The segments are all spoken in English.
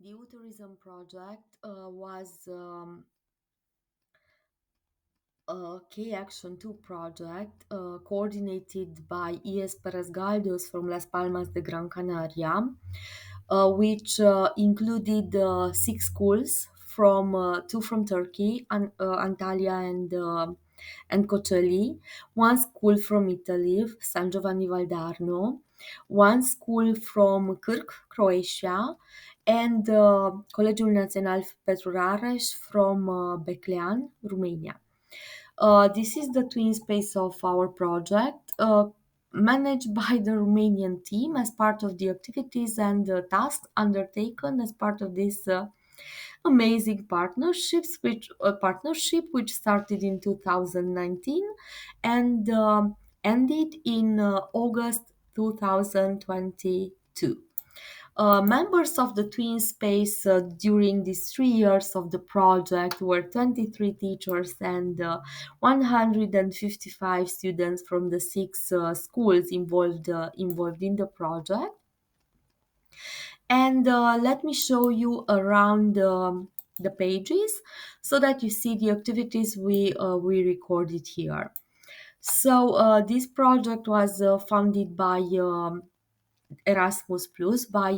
The EUtourism project was a K Action 2 project coordinated by ES Perez Galdos from Las Palmas de Gran Canaria, which included six schools from two from Turkey, Antalya and Coceli, one school from Italy, San Giovanni Valdarno, one school from Krk, Croatia, and Colegiul Național Petru Rareș from Beclean, Romania. This is the Twinspace of our project, managed by the Romanian team as part of the activities and tasks undertaken as part of this amazing partnership which started in 2019 and ended in August 2022. Members of the Twinspace during these 3 years of the project were 23 teachers and 155 students from the six schools involved in the project. And let me show you around the pages so that you see the activities we recorded here. So this project was funded by Erasmus Plus, by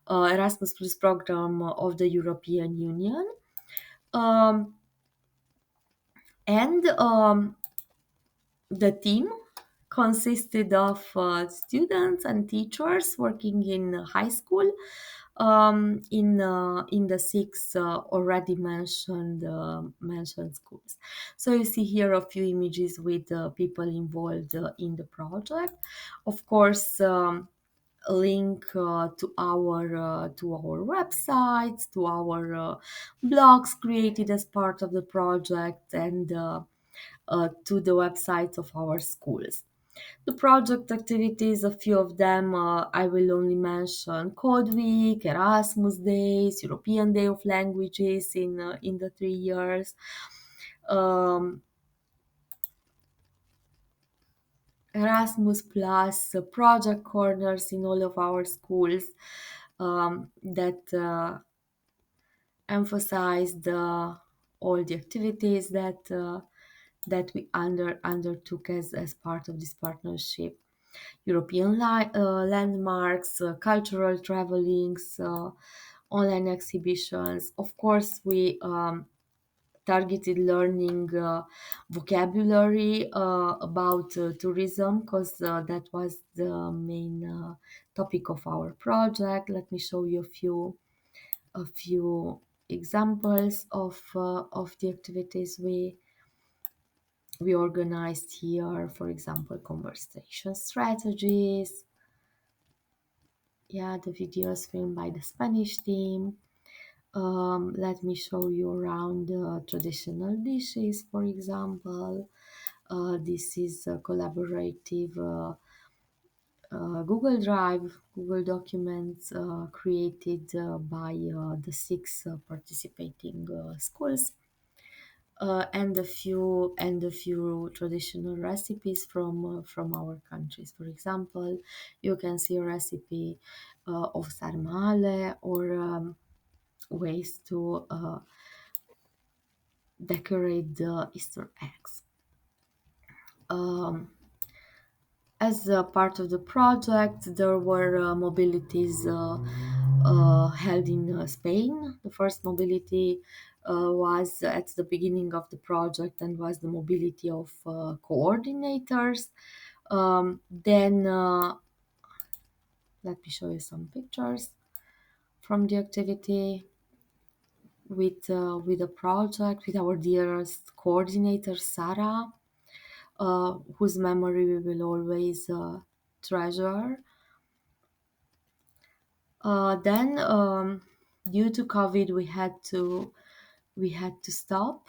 Erasmus Plus program of the European Union. Um, and The team consisted of students and teachers working in high school in the six already mentioned schools. So you see here a few images with people involved in the project. Of course, a link to our websites, to our blogs created as part of the project, and to the websites of our schools. The project activities, a few of them, I will only mention Code Week, Erasmus Days, European Day of Languages in the 3 years. Erasmus Plus project corners in all of our schools that emphasized all the activities that we undertook as part of this partnership. European landmarks, cultural travelings, online exhibitions. Of course, we targeted learning vocabulary about tourism because that was the main topic of our project. Let me show you a few examples of the activities we organized here. For example, conversation strategies. Yeah, the videos filmed by the Spanish team. Let me show you around traditional dishes, for example. This is a collaborative Google Drive, Google Documents created by the six participating schools. And a few traditional recipes from our countries. For example, you can see a recipe of sarmale or ways to decorate the Easter eggs. Um, as a part of the project, there were mobilities held in Spain. The first mobility was at the beginning of the project and was the mobility of coordinators. Then let me show you some pictures from the activity with the project with our dearest coordinator Sarah, whose memory we will always treasure. Then, due to COVID, we had to stop.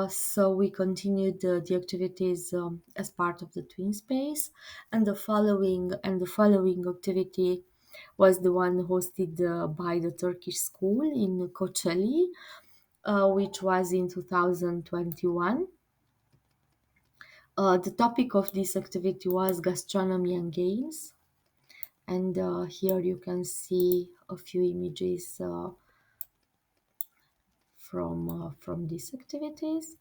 So we continued the activities as part of the Twinspace, and the following activity was the one hosted by the Turkish school in Kocaeli, which was in 2021. The topic of this activity was gastronomy and games. And here you can see a few images from these activities.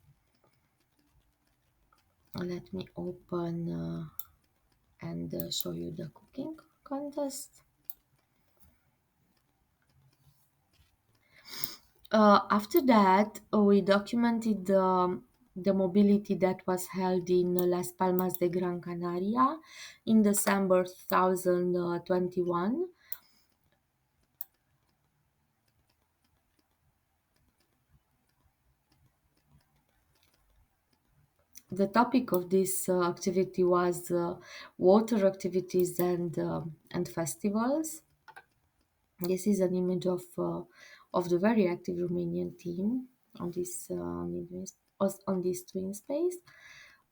Let me open and show you the cooking contest. After that, we documented the mobility that was held in Las Palmas de Gran Canaria in December 2021. The topic of this activity was water activities and festivals. This is an image of the very active Romanian team on this Twinspace.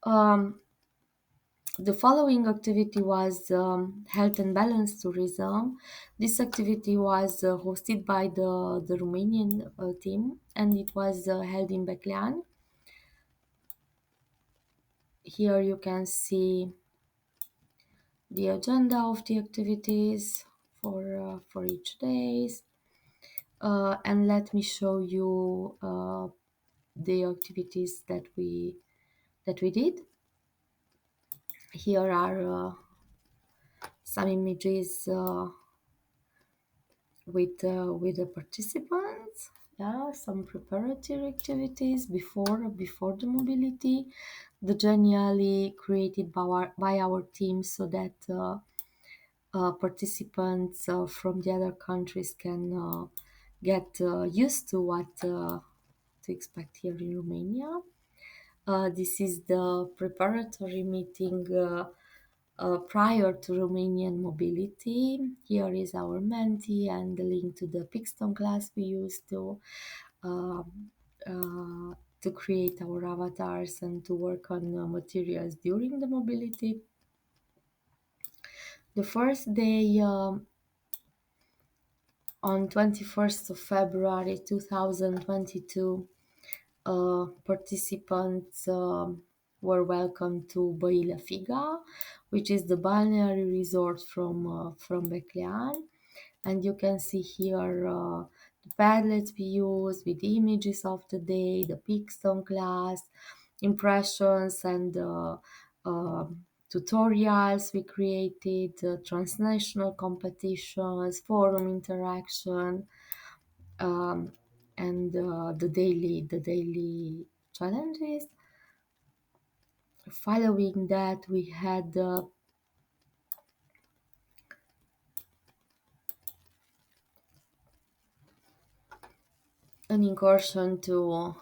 Um, the following activity was health and balance tourism. This activity was hosted by the Romanian team, and it was held in Beclean. Here you can see the agenda of the activities for each days. And let me show you the activities that we did. Here are some images with the participants. Yeah, some preparatory activities before the mobility, the genially created by our team so that participants from the other countries can get used to what to expect here in Romania. This is the preparatory meeting prior to Romanian mobility. Here is our mentee and the link to the Pixton class we used uh, to create our avatars and to work on materials during the mobility. The first day on 21st of February 2022, participants were welcomed to Băile Figa, which is the balneary resort from Beclean. And you can see here the Padlets we use with the images of the day, the Pixton class, impressions and tutorials we created, transnational competitions, forum interaction, um, and the daily challenges. Following that, we had an incursion to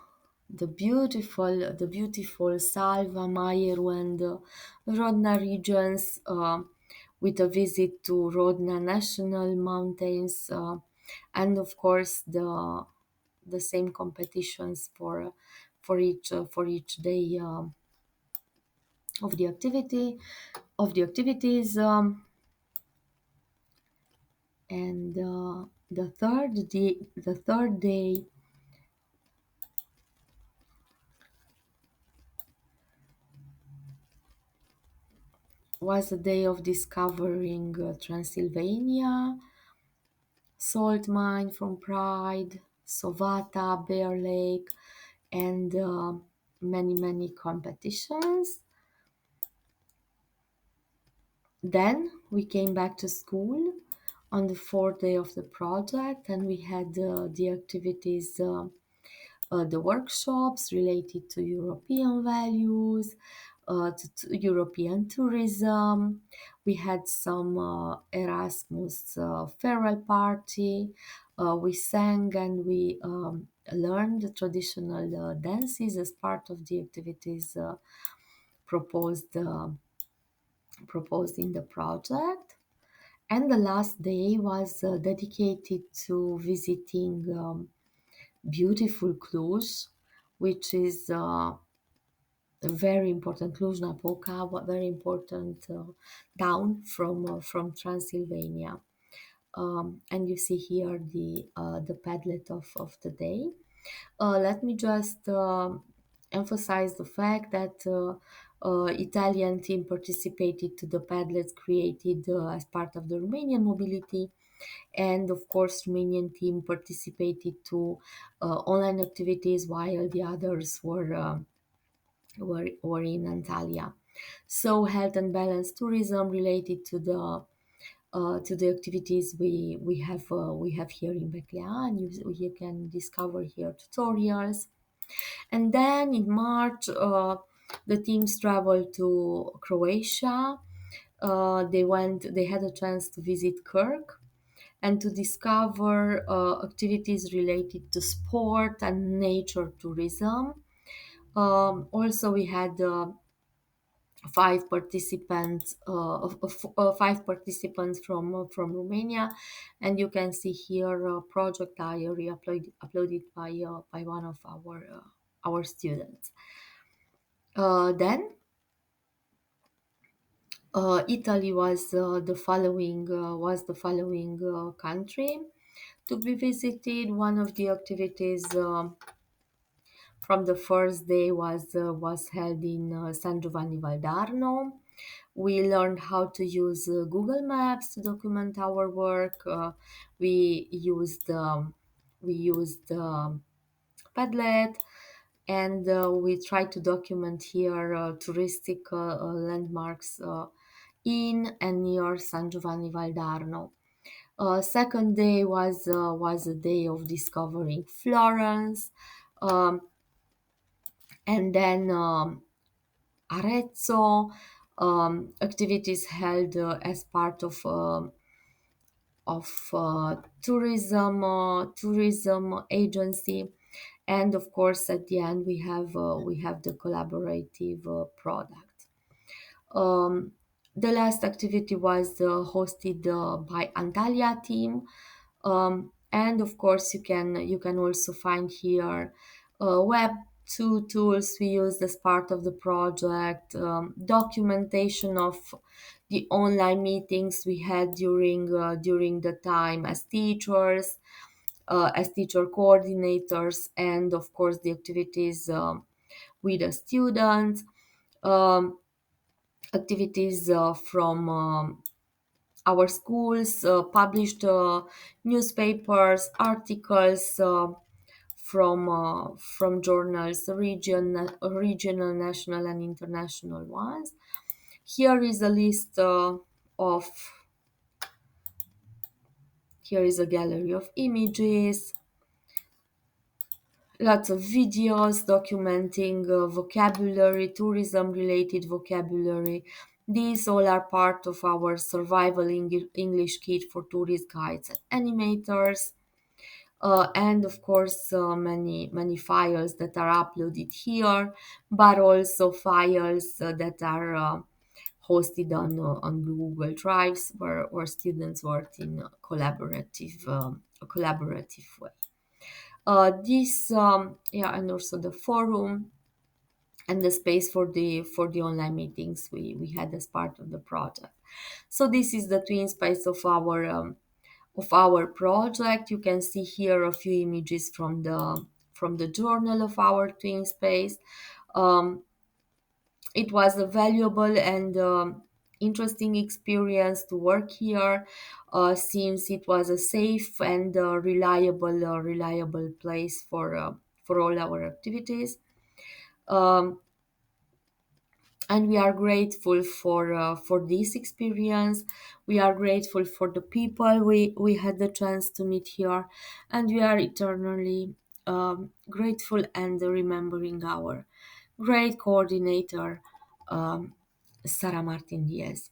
the beautiful Salva, Maieru, and Rodna regions with a visit to Rodna National Mountains, and of course the same competitions for each day of the activities, and the third day was a day of discovering Transylvania, salt mine from Pride, Sovata, Bear Lake, and many competitions. Then we came back to school on the fourth day of the project, and we had the activities, the workshops related to European values, to European tourism. We had some Erasmus farewell party. We sang and we learned the traditional dances as part of the activities proposed proposed in the project. And the last day was dedicated to visiting beautiful Cluj, which is very important, Cluj-Napoca, very important town from Transylvania. And you see here the Padlet of the day. Let me just emphasize the fact that Italian team participated to the Padlets created as part of the Romanian mobility, and of course Romanian team participated to online activities while the others were in Antalya. So health and balance tourism related to the activities we have here in Beclean. You can discover here tutorials. And then in March, the teams traveled to Croatia. They had a chance to visit Kirk and to discover activities related to sport and nature tourism. Also, we had five participants from Romania, and you can see here a project diary uploaded by one of our students. Then Italy was the following country to be visited. One of the activities from the first day was held in San Giovanni Valdarno. We learned how to use Google Maps to document our work. We used Padlet, and we tried to document here touristic landmarks in and near San Giovanni Valdarno. Second day was a day of discovering Florence, um, and then Arezzo. Activities held as part of tourism agency, and of course at the end we have the collaborative product. um, the last activity was hosted by Antalya team, and of course you can also find here web two tools we used as part of the project, documentation of the online meetings we had during the time as teachers, as teacher coordinators, and of course the activities with the students. Um, Activities from our schools published newspapers, articles from journals, regional, national, and international ones. Here is a list of here is a gallery of images, lots of videos documenting vocabulary, tourism related vocabulary. These all are part of our survival English kit for tourist guides and animators. And of course, many files that are uploaded here, but also files that are hosted on Google Drives, where students work in a collaborative way. This yeah, and also the forum and the space for the online meetings we had as part of the project. So this is the twin space of our project. You can see here a few images from the journal of our twin space. Um, it was a valuable and interesting experience to work here, since it was a safe and reliable place for all our activities. Um, and we are grateful for this experience. We are grateful for the people we had the chance to meet here, and we are eternally grateful and remembering our great coordinator, Sarah Martin Diaz.